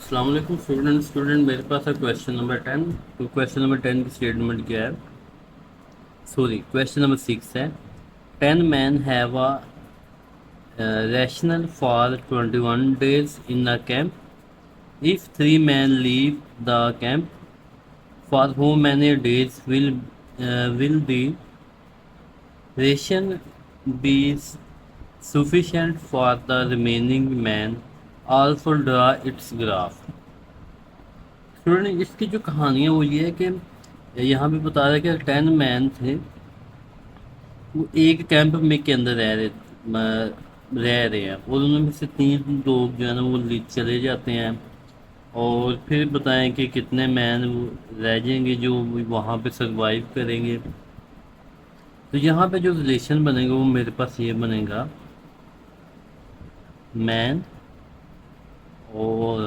السلام علیکم اسٹوڈنٹ میرے پاس ہے کویشچن نمبر 10. تو کویشچن نمبر 10 کی اسٹیٹمنٹ کیا ہے؟ سوری، کویشچن نمبر 6 ہے. 10 men have a rational for 21 days in a camp. If 3 men leave the camp, for how many days will the ration be sufficient for the remaining men? Also draw its graph. Student اس کی جو کہانی ہے وہ یہ ہے کہ یہاں پہ بتا رہا ہے کہ 10 مین تھے، وہ ایک کیمپ میں کے اندر رہ رہے ہیں، اور ان میں سے 3 لوگ جو ہے نا وہ چلے جاتے ہیں، اور پھر بتائیں کہ کتنے مین وہ رہ جائیں گے جو وہاں پہ سروائیو کریں گے. تو یہاں پہ جو ریلیشن بنے گا وہ میرے پاس یہ بنے گا، مین اور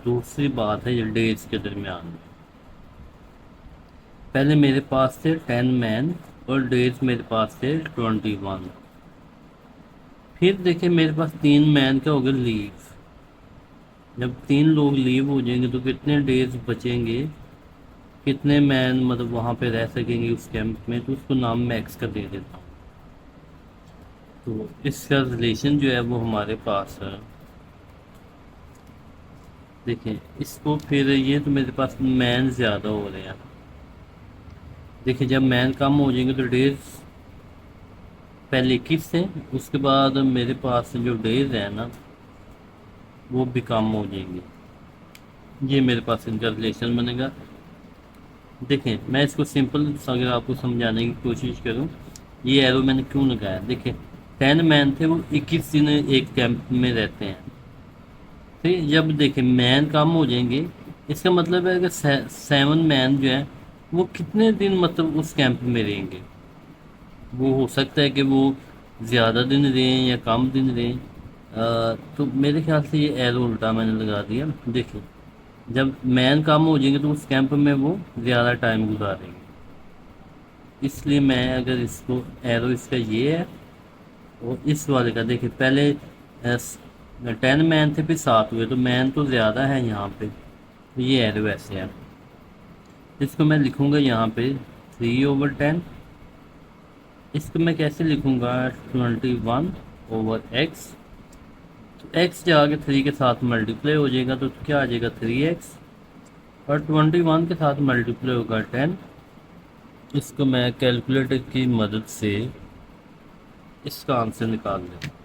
دوسری بات ہے یہ ڈیز کے درمیان. پہلے میرے پاس تھے 10 مین اور ڈیز میرے پاس تھے 21. پھر دیکھیں میرے پاس 3 مین کا ہوگا لیو. جب 3 لوگ لیو ہو جائیں گے تو کتنے ڈیز بچیں گے، کتنے مین مطلب وہاں پہ رہ سکیں گے اس کیمپ میں. تو اس کو نام میں ایکس کا دے دیتا ہوں. تو اس کا ریلیشن جو ہے وہ ہمارے پاس ہے. دیکھیں اس کو پھر یہ تو میرے پاس مین زیادہ ہو رہے ہیں. دیکھیں جب مین کم ہو جائیں گے تو ڈیز پہلے 21 تھے، اس کے بعد میرے پاس جو ڈیز ہیں نا وہ بھی کم ہو جائیں گے. یہ میرے پاس ان کا ریلیشن بنے گا. دیکھیں میں اس کو سمپل اگر آپ کو سمجھانے کی کوشش کروں، یہ ایرو میں نے کیوں لگایا. دیکھیں 10 مین تھے، وہ 21 دن ایک کیمپ میں رہتے ہیں. ٹھیک، جب دیکھیں مین کم ہو جائیں گے اس کا مطلب ہے کہ 7 مین جو ہیں وہ کتنے دن مطلب اس کیمپ میں رہیں گے. وہ ہو سکتا ہے کہ وہ زیادہ دن رہیں یا کم دن رہیں. تو میرے خیال سے یہ ایرو الٹا میں نے لگا دیا. دیکھیں جب مین کم ہو جائیں گے تو اس کیمپ میں وہ زیادہ ٹائم گزاریں گے. اس لیے میں اگر اس کو ایرو اس کا یہ ہے اور اس والے کا، دیکھیں پہلے 10 مین تھے پھر 7 ہوئے، تو مین تو زیادہ ہے یہاں پہ. یہ ایرو ایسے ہے. اس کو میں لکھوں گا یہاں پہ 3/10. اس کو میں کیسے لکھوں گا 21/x. تو ایکس جا کے 3 کے ساتھ ملٹیپلائی ہو جائے گا تو کیا آ جائے گا 3x، اور 21 کے ساتھ ملٹیپلائی ہوگا 10. اس کو میں کیلکولیٹر کی مدد سے اس کا آنسر نکال دیں.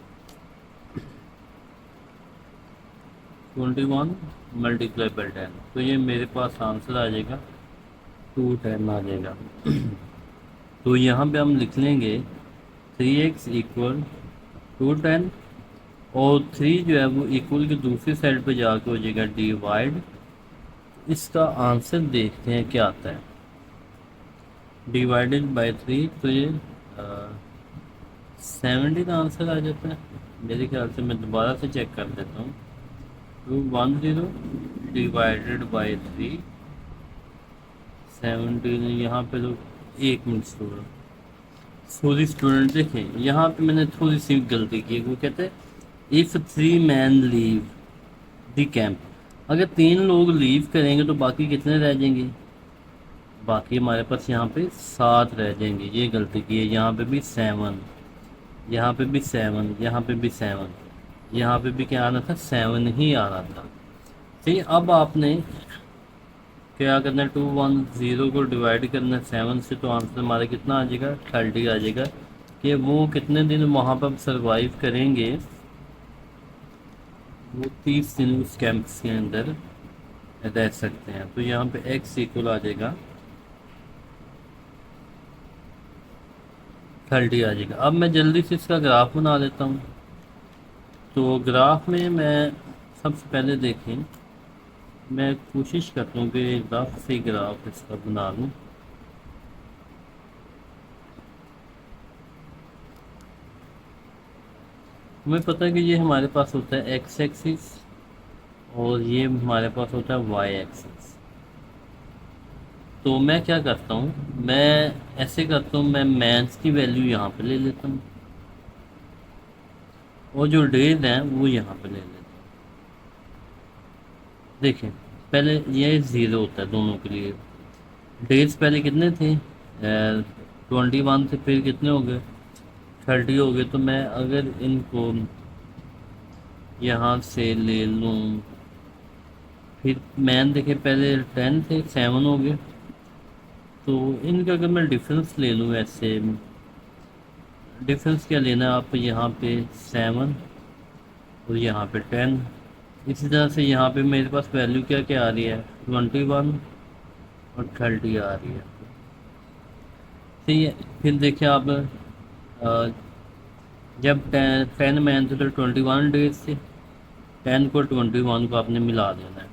21 ملٹیپلائی بائی 10، تو یہ میرے پاس آنسر آ جائے گا 210 آ جائے گا. تو یہاں پہ ہم لکھ لیں گے 3x ایکول 210، اور 3 جو ہے وہ ایکول کی دوسری سائڈ پہ جا کے ہو جائے گا ڈیوائڈ. اس کا آنسر دیکھتے ہیں کیا آتا ہے. ڈیوائڈیڈ بائی 3 تو یہ 70 کا آنسر آ جاتا ہے میرے خیال سے. میں دوبارہ سے چیک کر دیتا ہوں. 210 ڈیوائڈیڈ بائی 3 17. یہاں پہ تو 1 منٹ سوری اسٹوڈنٹ، دیکھیں یہاں پہ میں نے تھوڑی سی غلطی کی. وہ کہتے ہیں if 3 men leave the camp. اگر 3 لوگ لیو کریں گے تو باقی کتنے رہ جائیں گے؟ باقی ہمارے پاس یہاں پہ 7 رہ جائیں گے. یہ غلطی کی ہے. یہاں پہ بھی 7، یہاں پہ بھی 7، یہاں پہ بھی 7، یہاں پہ بھی کیا آنا تھا 7 ہی آنا تھا. ٹھیک، اب آپ نے کیا کرنا ہے 210 کو ڈیوائڈ کرنا ہے 7 سے، تو آنسر ہمارا کتنا آ جائے گا 30 آ جائے گا. کہ وہ کتنے دن وہاں پر سروائیو کریں گے، وہ 30 دن اس کیمپس کے اندر رہ سکتے ہیں. تو یہاں پہ ایکس ایکول آ جائے گا 30 آ جائے گا. اب میں جلدی سے اس کا گراف بنا لیتا ہوں. تو گراف میں سب سے پہلے دیکھیں، میں کوشش کرتا ہوں کہ رف سے گراف اس کا بنا لوں. ہمیں پتہ ہے کہ یہ ہمارے پاس ہوتا ہے ایکس ایکسس اور یہ ہمارے پاس ہوتا ہے وائی ایکسس. تو میں کیا کرتا ہوں، میں ایسے کرتا ہوں، میں مینس کی ویلیو یہاں پہ لے لیتا ہوں اور جو ڈیز ہیں وہ یہاں پہ لے لیتا ہوں. دیکھیں پہلے یہ 0 ہوتا ہے دونوں کے لیے. ڈیز پہلے کتنے تھے؟ 21 سے پھر کتنے ہو گئے؟ 30 ہو گئے. تو میں اگر ان کو یہاں سے لے لوں، پھر مین دیکھیں پہلے 10 تھے 7 ہو گئے. تو ان کا اگر میں ڈفرینس لے لوں، ایسے ڈفرینس کیا لینا ہے آپ یہاں پہ 7 اور یہاں پہ 10. اسی طرح سے یہاں پہ میرے پاس ویلیو کیا کیا آ رہی ہے؟ 21 اور 30 آ رہی ہے. ٹھیک ہے. پھر دیکھیں آپ جب 10 مین تھے تو 21 ڈیز تھے. 10 کو 21 کو آپ نے ملا دینا ہے.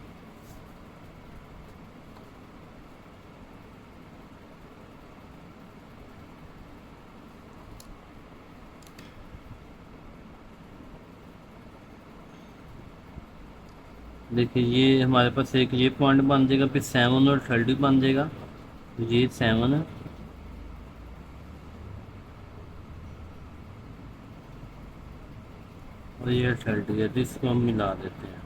دیکھیے یہ ہمارے پاس ایک یہ پوائنٹ بن جائے گا، پھر 7 اور 30 بن جائے گا. یہ 7 ہے اور یہ 30 ہے. تو اس کو ہم ملا دیتے ہیں.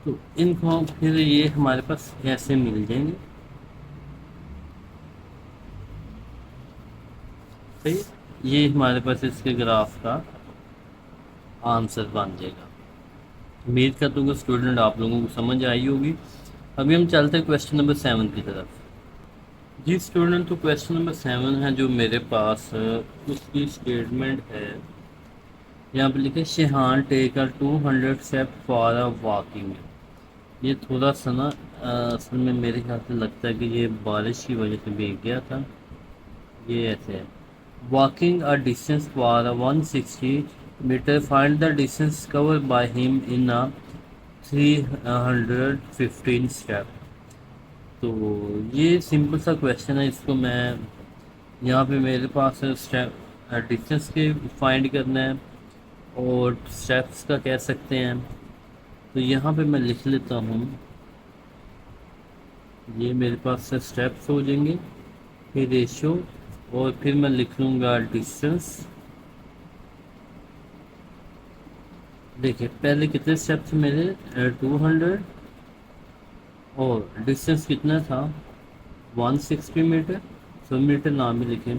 تو ان کو پھر یہ ہمارے پاس ایسے مل جائیں گے. صحیح. یہ ہمارے پاس اس کے گراف کا آنسر بن جائے گا. امید کرتا ہوں کہ اسٹوڈنٹ آپ لوگوں کو سمجھ آئی ہوگی. ابھی ہم چلتے ہیں کویشچن نمبر 7 کی طرف. جی اسٹوڈنٹ، تو کویشچن نمبر 7 ہے جو میرے پاس، اس کی اسٹیٹمنٹ ہے یہاں پہ لکھے شیہان ٹیک 200 اسٹیپ فار اے واکنگ. یہ تھوڑا سا نا اصل میں میرے خیال سے لگتا ہے کہ یہ بارش کی وجہ سے بھیگ گیا تھا. یہ ایسے ہے walking a distance for 160 metre, find the distance cover by ہم ان 315 اسٹیپ. تو یہ سمپل سا کویشچن ہے. اس کو میں یہاں پہ میرے پاس ڈسٹینس کے فائنڈ کرنا ہے اور اسٹیپس کا کہہ سکتے ہیں. تو یہاں پہ میں لکھ لیتا ہوں، یہ میرے پاس سے اسٹیپس ہو جائیں گے، پھر ریشو، اور پھر میں لکھ لوں گا ڈسٹینس. دیکھیں پہلے کتنے اسٹیپ تھے میرے؟ 200 اور ڈسٹینس کتنا تھا؟ 160 میٹر. 100 میٹر نام ہی لکھیں.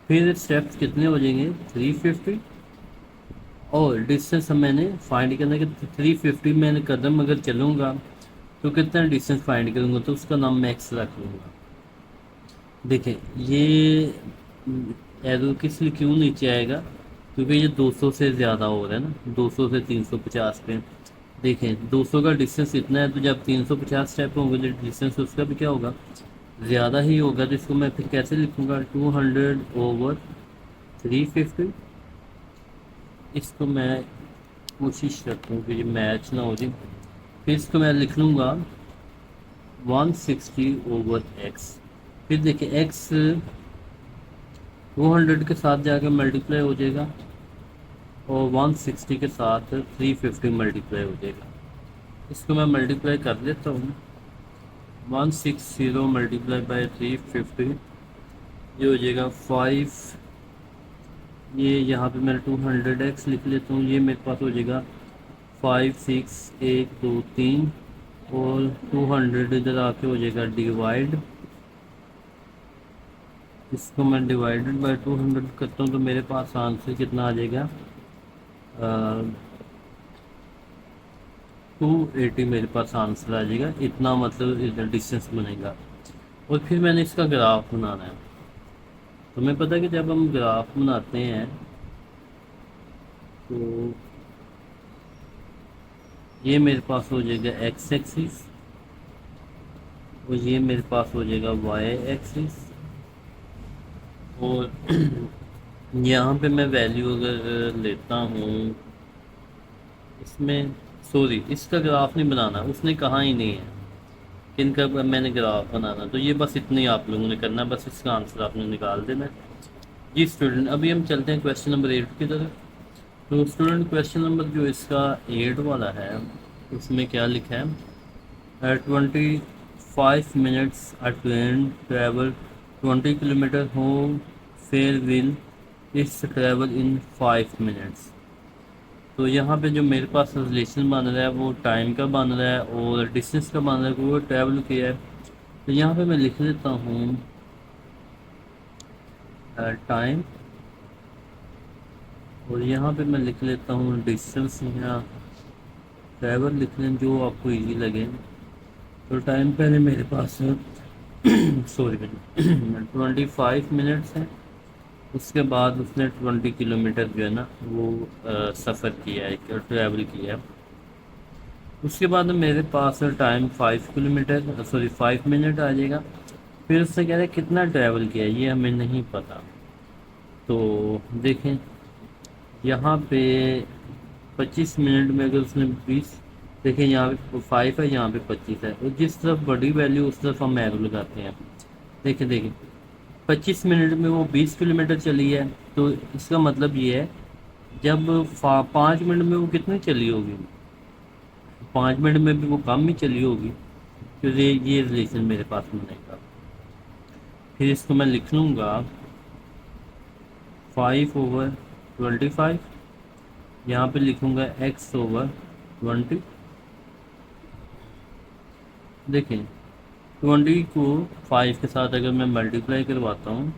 پھر اسٹیپس کتنے ہو جائیں گے؟ 350. اور ڈسٹینس میں نے فائنڈ کرنا ہے کہ 350 میں نے قدم اگر چلوں گا تو کتنا ڈسٹینس فائنڈ کروں گا، تو اس کا نام میں ایکس رکھ لوں گا. دیکھیں یہ ایرو کس لیے کیوں نیچے آئے گا؟ کیونکہ یہ 200 سے زیادہ ہو رہا ہے نا، 200 سے 350 پہ. دیکھیں 200 کا ڈسٹینس اتنا ہے، تو جب 350 اسٹیپ ہوں گے تو ڈسٹینس اس کا بھی کیا ہوگا؟ زیادہ ہی ہوگا. تو اس کو میں پھر کیسے لکھوں گا؟ 200 اوور 350. اس کو میں کوشش کرتا ہوں کہ یہ میچ نہ ہو جائے. پھر اس کو میں لکھ لوں گا 160 اوور ایکس. پھر دیکھیں ایکس 200 کے ساتھ جا کے ملٹیپلائی ہو جائے گا اور 160 کے ساتھ 350 ملٹیپلائی ہو جائے گا. اس کو میں ملٹیپلائی کر دیتا ہوں. 160 ملٹیپلائی بائی 350 یہ ہو جائے گا 5. یہ یہاں پہ میں 200x لکھ لیتا ہوں. یہ میرے پاس ہو جائے گا 5 6 1 2 3 اور 200 ادھر آ کے ہو جائے گا ڈیوائڈ. اس کو میں ڈیوائڈڈ بائی 200 کرتا ہوں تو میرے پاس آنسر کتنا آ جائے گا؟ 280 میرے پاس آنسر آ جائے گا. اتنا مطلب ادھر ڈسٹینس بنے گا. اور پھر میں نے اس کا گراف بنانا ہے. تمہیں پتہ ہے کہ جب ہم گراف بناتے ہیں تو یہ میرے پاس ہو جائے گا ایکس ایکسس اور یہ میرے پاس ہو جائے گا وائی ایکسس. اور یہاں پہ میں ویلیو اگر لیتا ہوں، اس میں سوری اس کا گراف نہیں بنانا، اس نے کہا ہی نہیں ہے کہ ان کا میں نے گراف بنانا. تو یہ بس اتنا ہی آپ لوگوں نے کرنا ہے، بس اس کا آنسر آپ نے نکال دینا ہے. جی اسٹوڈنٹ، ابھی ہم چلتے ہیں کویشچن نمبر 8 کی طرف. تو اسٹوڈنٹ کویشچن نمبر جو اس کا 8 والا ہے اس میں کیا لکھا ہے؟ 25 minutes a train travel 20 kilometre home fair will it's travel in 5 minutes. تو یہاں پہ جو میرے پاس ریلیشن بن رہا ہے وہ ٹائم کا بن رہا ہے اور ڈسٹینس کا بن رہا ہے کہ وہ ٹریول کیا ہے. تو یہاں پہ میں لکھ لیتا ہوں ٹائم اور یہاں پہ میں لکھ لیتا ہوں ڈسٹینس یا ٹریول لکھ لیں جو آپ کو ایزی لگے. تو ٹائم پہلے میرے پاس سوری 25 منٹس ہے. اس کے بعد اس نے 20 کلو میٹر جو ہے نا وہ سفر کیا ہے ٹریول کیا ہے. اس کے بعد میرے پاس ٹائم 5 منٹ آ جائے گا. پھر اس سے کہہ رہے کتنا ٹریول کیا ہے یہ ہمیں نہیں پتا. تو دیکھیں یہاں پہ 25 منٹ میں اگر اس نے 20 دیکھیں یہاں پہ 5 ہے یہاں پہ 25 ہے اور جس طرف بڑی ویلیو اس طرف ہم ایرو لگاتے ہیں. دیکھیں 25 منٹ میں وہ 20 کلو میٹر چلی ہے. تو اس کا مطلب یہ ہے جب 5 منٹ میں وہ کتنی چلی ہوگی 5 منٹ میں بھی وہ کم ہی چلی ہوگی. کیونکہ یہ ریلیشن میرے پاس میں نہیں تھا. پھر اس کو میں لکھ لوں گا 5/25. یہاں پہ لکھوں گا x/20. دیکھیں 20 کو 5 کے ساتھ اگر میں ملٹیپلائی کرواتا ہوں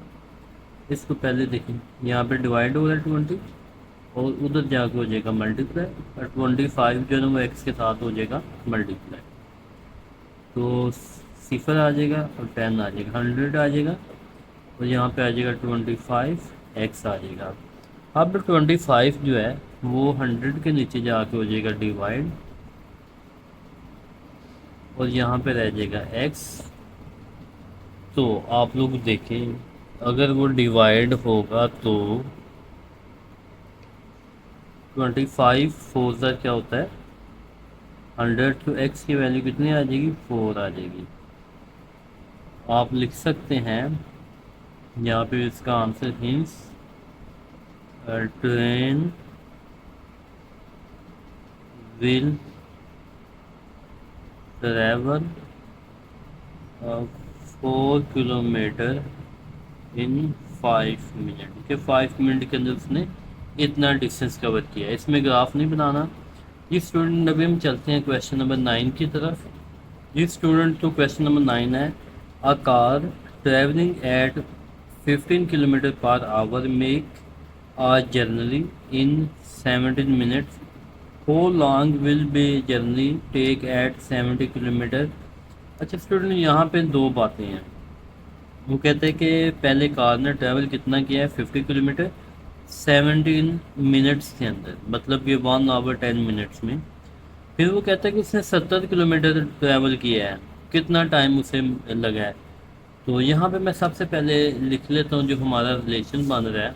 اس کو پہلے دیکھیں یہاں پہ ڈیوائڈ ہو رہا ہے 20 اور ادھر جا کے ہو جائے گا ملٹیپلائی اور 25 جو ہے نا وہ ایکس کے ساتھ ہو جائے گا ملٹیپلائی. تو 0 آ جائے گا اور 10 آ جائے گا 100 آ جائے گا اور یہاں پہ آ جائے گا 25 ایکس آ جائے گا. اب 25 جو ہے وہ 100 کے نیچے جا کے ہو جائے گا ڈیوائڈ اور یہاں پہ رہ جائے گا ایکس. تو آپ لوگ دیکھیں اگر وہ ڈیوائڈ ہوگا تو 25 کیا ہوتا ہے 100 تو ایکس کی ویلیو کتنی آ جائے گی 4 آ جائے گی. آپ لکھ سکتے ہیں یہاں پہ اس کا answer hence train will travel 4 kilometre in 5 minute کہ 5 منٹ کے اندر اس نے اتنا ڈسٹینس کور کیا ہے. اس میں گراف نہیں بنانا. جی اسٹوڈنٹ ابھی ہم چلتے ہیں کویشچن نمبر 9 کی طرف. جی اسٹوڈنٹ تو کویشچن نمبر 9 ہے A car traveling at 15 km/h make a journey in 17 minutes. How long will be journey take at 70 km? اچھا اسٹوڈنٹ یہاں پہ دو باتیں ہیں. وہ کہتے ہیں کہ پہلے کار نے ٹریول کتنا کیا ہے 50 کلو میٹر 17 منٹس کے اندر مطلب کہ 1 آور 10 منٹس میں. پھر وہ کہتا ہے کہ اس نے 70 کلو میٹر ٹریول کیا ہے کتنا ٹائم اسے لگا ہے. تو یہاں پہ میں سب سے پہلے لکھ لیتا ہوں جو ہمارا ریلیشن بن رہا ہے.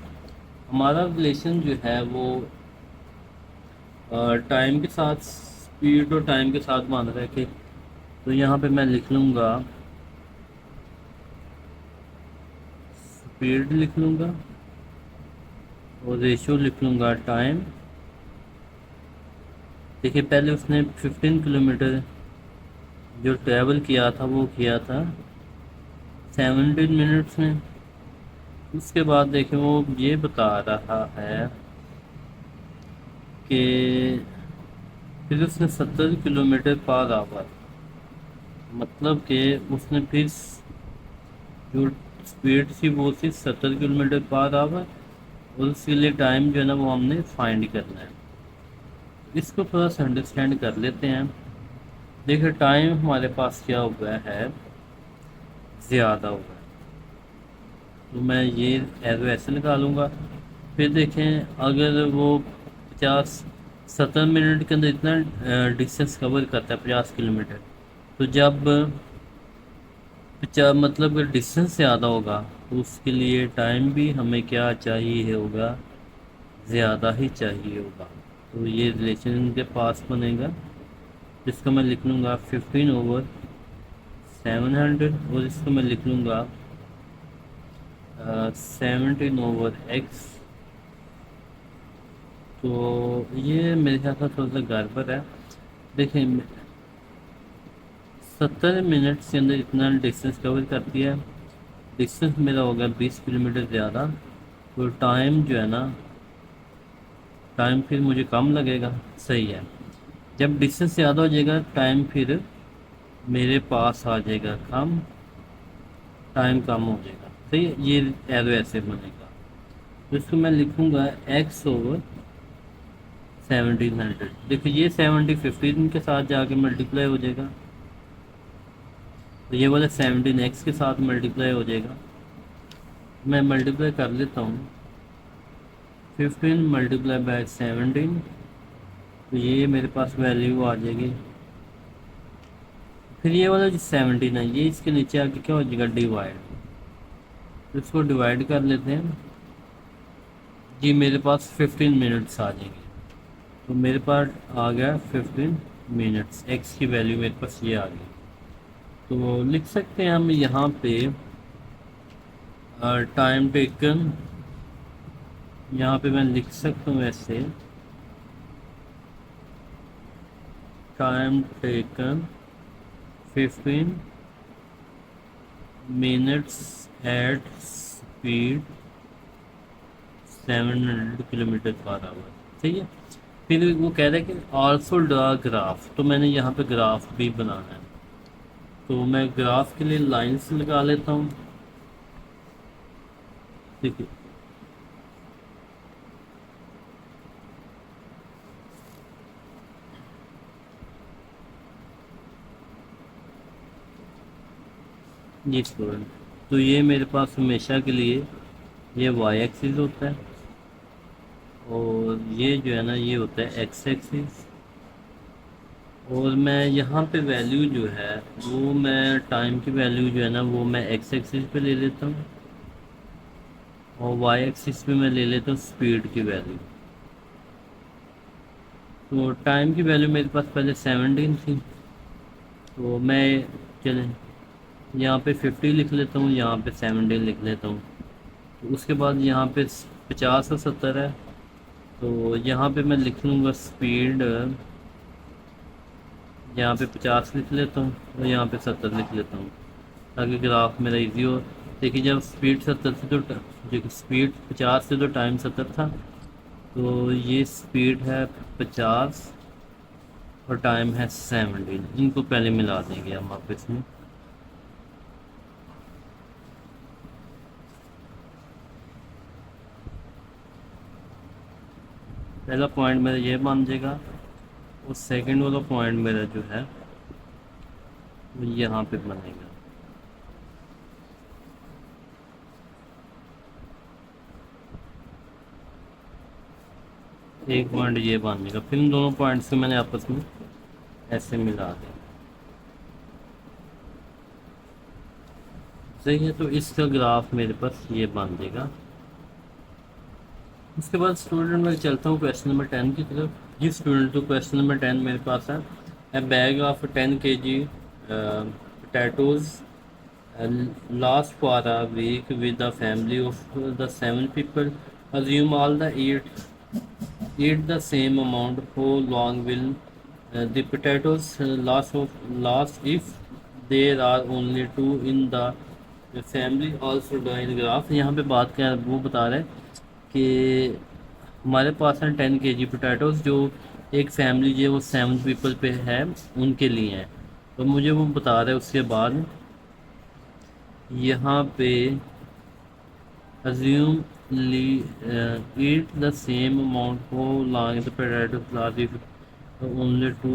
ہمارا ریلیشن جو ہے وہ ٹائم کے ساتھ اسپیڈ اور ٹائم کے ساتھ بن رہا ہے کہ تو یہاں پہ میں لکھ لوں گا اسپیڈ لکھ لوں گا اور ریشو لکھ لوں گا ٹائم. دیکھیے پہلے اس نے 15 کلو میٹر جو ٹریول کیا تھا وہ کیا تھا 17 منٹس میں. اس کے بعد دیکھیں وہ یہ بتا رہا ہے کہ پھر اس نے 70 کلو میٹر پر آور مطلب کہ اس نے پھر جو اسپیڈ تھی وہ تھی 70 کلو میٹر پر آور اور اس کے لیے ٹائم جو ہے نا وہ ہم نے فائنڈ کرنا ہے. اس کو تھوڑا سا انڈرسٹینڈ کر لیتے ہیں. دیکھیں ٹائم ہمارے پاس کیا ہوا ہے زیادہ ہوا ہے تو میں یہ ایرو ایسے نکالوں گا. پھر دیکھیں اگر وہ 70 منٹ کے اندر اتنا ڈسٹینس کور کرتا ہے 50 کلو میٹر تو جب مطلب کہ ڈسٹینس زیادہ ہوگا تو اس کے لیے ٹائم بھی ہمیں کیا چاہیے ہوگا زیادہ ہی چاہیے ہوگا. تو یہ ریلیشن ان کے پاس بنے گا جس کو میں لکھ لوں گا 15/700 اور اس کو میں لکھ لوں گا 17/x. تو یہ میرے خیال سے تھوڑا سا گڑبڑ ہے. دیکھیں 70 منٹ کے اندر اتنا ڈسٹینس کور کرتی ہے. ڈسٹینس میرا ہوگا 20 کلو میٹر زیادہ. تو ٹائم جو ہے نا ٹائم پھر مجھے کم لگے گا. صحیح ہے. جب ڈسٹینس زیادہ ہو جائے گا ٹائم پھر میرے پاس آ جائے گا کم، ٹائم کم ہو جائے گا. صحیح ہے. یہ ایرو ایسے بنے گا. تو اس کو میں لکھوں گا ایکس اوور 1700. دیکھو یہ 15 کے ساتھ جا کے ملٹیپلائی ہو جائے گا، تو یہ والا 17 کے ساتھ ملٹیپلائی ہو جائے گا. میں ملٹیپلائی کر لیتا ہوں. 15 ملٹیپلائی بائی 17، تو یہ میرے پاس ویلیو آ جائے گی. پھر یہ والا جو 17 ہے یہ اس کے نیچے آ کے کیا ہو جائے گا ڈیوائڈ. اس کو ڈیوائڈ کر لیتے ہیں. جی میرے پاس 15 منٹس آ جائیں گے. تو میرے پاس آ گیا 15 منٹس. ایکس کی ویلیو میرے پاس یہ آ گئی. تو لکھ سکتے ہیں ہم یہاں پہ ٹائم ٹیکن، یہاں پہ میں لکھ سکتا ہوں ایسے time taken 15 minutes at speed 700 kilometre per hour. ٹھیک ہے. پھر وہ کہہ رہا ہے کہ آلسو ڈرا گراف، تو میں نے یہاں پہ گراف بھی بنانا ہے. تو میں گراف کے لیے لائنس لگا لیتا ہوں. ٹھیک ہے. جی اسٹوڈنٹ، تو یہ میرے پاس ہمیشہ کے لیے یہ وائی ایکسس ہوتا ہے، اور یہ جو ہے نا یہ ہوتا ہے ایکس ایکسس. اور میں یہاں پہ ویلیو جو ہے وہ میں ٹائم کی ویلیو جو ہے نا وہ میں ایکس ایکسس پہ لے لیتا ہوں، اور وائی ایکسس پہ میں لے لیتا ہوں اسپیڈ کی ویلیو. تو ٹائم کی ویلیو میرے پاس پہلے 17 تھی، تو میں چلیں یہاں پہ 50 لکھ لیتا ہوں، یہاں پہ 17 لکھ لیتا ہوں. تو اس کے بعد یہاں پہ 50 اور 70 ہے، تو یہاں پہ میں لکھ لوں گا اسپیڈ، یہاں پہ 50 لکھ لیتا ہوں اور یہاں پہ 70 لکھ لیتا ہوں تاکہ گراف میرا ایزی ہو. دیکھیے جب اسپیڈ 70 سے تو جو اسپیڈ 50 سے تو ٹائم 70 تھا، تو یہ اسپیڈ ہے 50 اور ٹائم ہے 17. ان کو پہلے ملا دیں گے ہم آپس میں. پہلا پوائنٹ میرا یہ بن جائے گا، اور سیکنڈ والا پوائنٹ میرا جو ہے وہ یہاں پہ بنے گا. ایک پوائنٹ یہ بن جائے گا. پھر ان دونوں پوائنٹس کو میں نے آپس میں ایسے ملا دیا. صحیح ہے. تو اس کا گراف میرے پاس یہ بن جائے گا. اس کے بعد اسٹوڈنٹ میں چلتا ہوں کویشچن نمبر 10 کی طرف. جی اسٹوڈنٹ، تو کویشچن نمبر 10 میرے پاس ہے اے bag of 10 kg potatoes last for a week with a family of the 7 people. Assume all the eat the same amount. How long will the potatoes last if there are only 2 in the family? Also draw in graph. یہاں پہ بات کیا وہ بتا رہے ہیں کہ ہمارے پاس ہیں 10 kg پوٹیٹوز جو ایک فیملی جو ہے وہ 7 پیپل پہ ہے ان کے لیے ہیں. تو مجھے وہ بتا رہے اس کے بعد یہاں پہ assume eat the same amount how long the potatoes last if only 2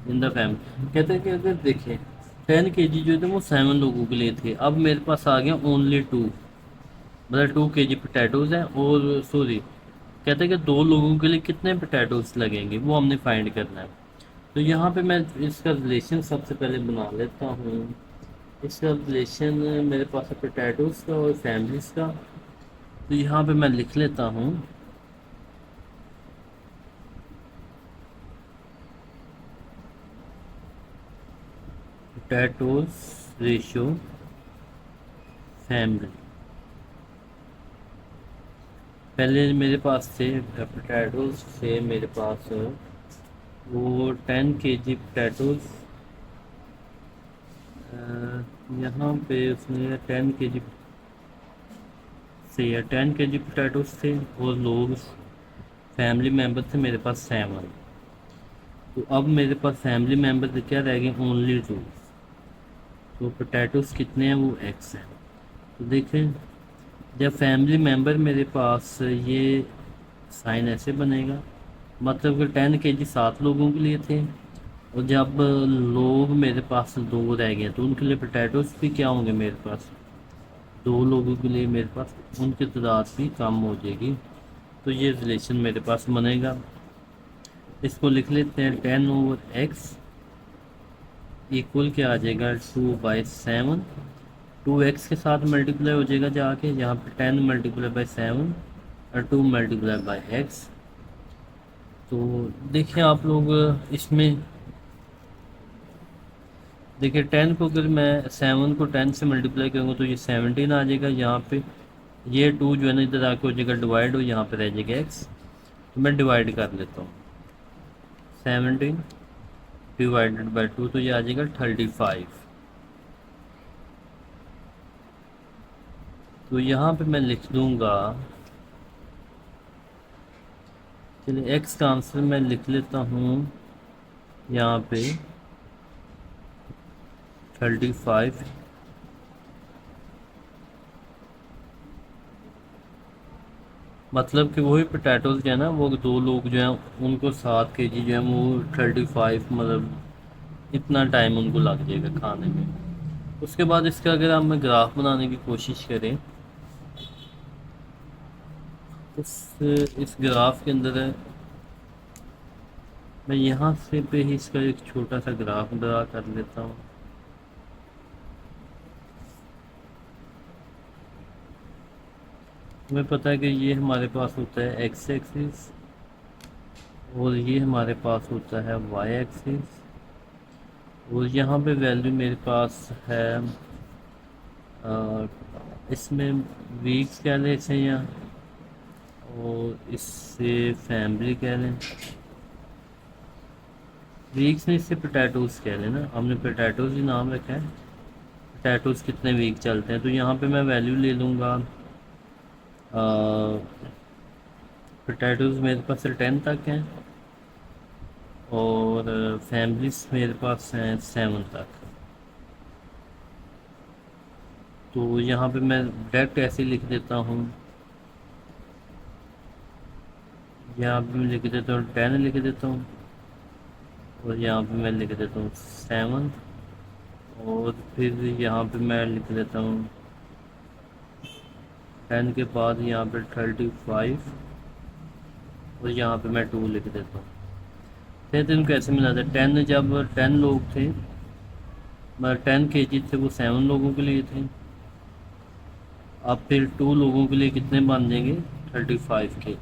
in the family. کہتے ہیں کہ اگر دیکھیں 10 kg جو تھے وہ 7 لوگوں کے لیے تھے، اب میرے پاس آ گیا only 2، مطلب 2 kg پوٹیٹوز ہیں. اور سوری کہتے ہیں کہ 2 لوگوں کے لیے کتنے پوٹیٹوز لگیں گے وہ ہم نے فائنڈ کرنا ہے. تو یہاں پہ میں اس کا ریلیشن سب سے پہلے بنا لیتا ہوں. اس کا ریلیشن میرے پاس ہے پوٹیٹوز کا اور فیملیز کا. تو یہاں پہ میں لکھ لیتا ہوں پوٹیٹوز ریشو فیملی. پہلے میرے پاس تھے پوٹیٹوز سے میرے پاس وہ 10 kg پوٹیٹوز، یہاں پہ اس نے 10 kg سے 10 kg پوٹیٹوز تھے، اور لوگ فیملی ممبر تھے میرے پاس 7. تو اب میرے پاس فیملی ممبر کیا رہ گئے؟ اونلی 2. تو پوٹیٹوز کتنے ہیں؟ وہ ایکس ہیں. تو دیکھیں جب فیملی ممبر میرے پاس یہ سائن ایسے بنے گا، مطلب کہ 10 kg 7 لوگوں کے لیے تھے، اور جب لوگ میرے پاس 2 رہ گئے تو ان کے لیے پوٹیٹوز بھی کیا ہوں گے؟ میرے پاس 2 لوگوں کے لیے میرے پاس ان کی تعداد بھی کم ہو جائے گی. تو یہ ریلیشن میرے پاس بنے گا. اس کو لکھ لیتے ہیں 10/x ایکول کیا آ جائے گا 2/7. 2x کے ساتھ ملٹیپلائی ہو جائے گا جا کے یہاں پہ 10 × 7 اور 2 × x. تو دیکھیں آپ لوگ اس میں دیکھیں 10 کو اگر میں 7 کو 10 سے ملٹیپلائی کروں گا تو یہ 17 آ جائے گا. یہاں پہ یہ 2 جو ہے نا ادھر آ کے ہو جائے گا ڈیوائڈ ہو، یہاں پہ رہ جائے گا x. تو میں ڈیوائڈ کر لیتا ہوں 17 / 2 تو یہ آ جائے گا 35. تو یہاں پہ میں لکھ دوں گا، چلیے x کا آنسر میں لکھ لیتا ہوں یہاں پہ 35. مطلب کہ وہی پوٹیٹوز جو ہے نا وہ 2 لوگ جو ہیں ان کو 7 kg جو ہے وہ 35 مطلب اتنا ٹائم ان کو لگ جائے گا کھانے میں. اس کے بعد اس کا اگر ہم گراف بنانے کی کوشش کریں، اس گراف کے اندر میں یہاں سے پہ ہی اس کا ایک چھوٹا سا گراف ڈرا کر لیتا ہوں. ہمیں پتہ ہے کہ یہ ہمارے پاس ہوتا ہے ایکس ایکسس اور یہ ہمارے پاس ہوتا ہے وائی ایکسس، اور یہاں پہ ویلیو میرے پاس ہے اس میں ویکس کہہ لیں اسے، یا اور اس سے فیملی کہہ لیں. ویکس میں اس سے پوٹیٹوز کہہ لیں نا، ہم نے پوٹیٹوز ہی نام رکھا ہے. پوٹیٹوز کتنے ویک چلتے ہیں تو یہاں پہ میں ویلیو لے لوں گا پوٹیٹوز میرے پاس 10 تک ہیں اور فیملیز میرے پاس ہیں 7 تک. تو یہاں پہ میں ڈائریکٹ ایسے لکھ دیتا ہوں، یہاں پہ میں لکھ دیتا ہوں 10 لکھ دیتا ہوں، اور یہاں پہ میں لکھ دیتا ہوں 7، اور پھر یہاں پہ میں لکھ دیتا ہوں 10 کے بعد یہاں پہ 35، اور یہاں پہ میں 2 لکھ دیتا ہوں. تو ان کو ایسے ملا تھا 10 جب 10 لوگ تھے مگر 10 kg تھے وہ 7 لوگوں کے لیے تھے. اب پھر 2 لوگوں کے لیے کتنے بن جائیں گے؟ 35 kg.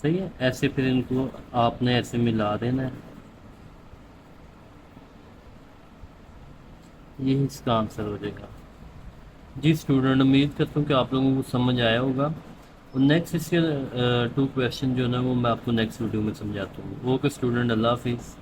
صحیح ہے. ایسے پھر ان کو آپ نے ایسے ملا دینا ہے. یہ اس کا آنسر ہو جائے گا. جی اسٹوڈنٹ، امید کرتا ہوں کہ آپ لوگوں کو سمجھ آیا ہوگا، اور نیکسٹ اس کے 2 کویشچن جو ہے نا وہ میں آپ کو نیکسٹ ویڈیو میں سمجھاتا ہوں. اوکے اسٹوڈنٹ، اللہ حافظ.